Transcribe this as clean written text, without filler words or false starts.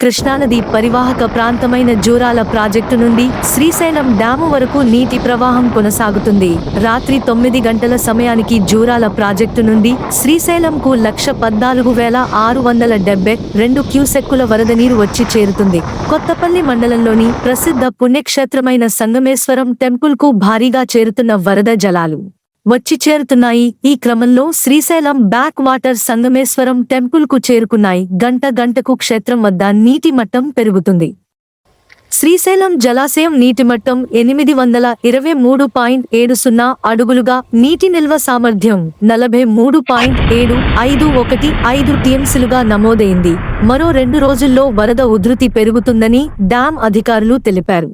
కృష్ణానది పరివాహక ప్రాంతమైన జూరాల ప్రాజెక్టు నుండి శ్రీశైలం డ్యాము వరకు నీటి ప్రవాహం కొనసాగుతుంది. రాత్రి 9 గంటల సమయానికి జూరాల ప్రాజెక్టు నుండి శ్రీశైలంకు 1,14,672 క్యూసెక్కుల వరద నీరు వచ్చి చేరుతుంది. కొత్తపల్లి మండలంలోని ప్రసిద్ధ పుణ్యక్షేత్రమైన సంగమేశ్వరం టెంపుల్కు భారీగా చేరుతున్న వరద జలాలు వచ్చి చేరుతున్నాయి. ఈ క్రమంలో శ్రీశైలం బ్యాక్ వాటర్ సంగమేశ్వరం టెంపుల్కు చేరుకున్నాయి. గంటకు క్షేత్రం వద్ద నీటి మట్టం పెరుగుతుంది. శ్రీశైలం జలాశయం నీటి మట్టం 823.70 అడుగులుగా, నీటి నిల్వ సామర్థ్యం 43.7515 టీఎంసీలుగా నమోదైంది. మరో 2 రోజుల్లో వరద ఉధృతి పెరుగుతుందని డ్యాం అధికారులు తెలిపారు.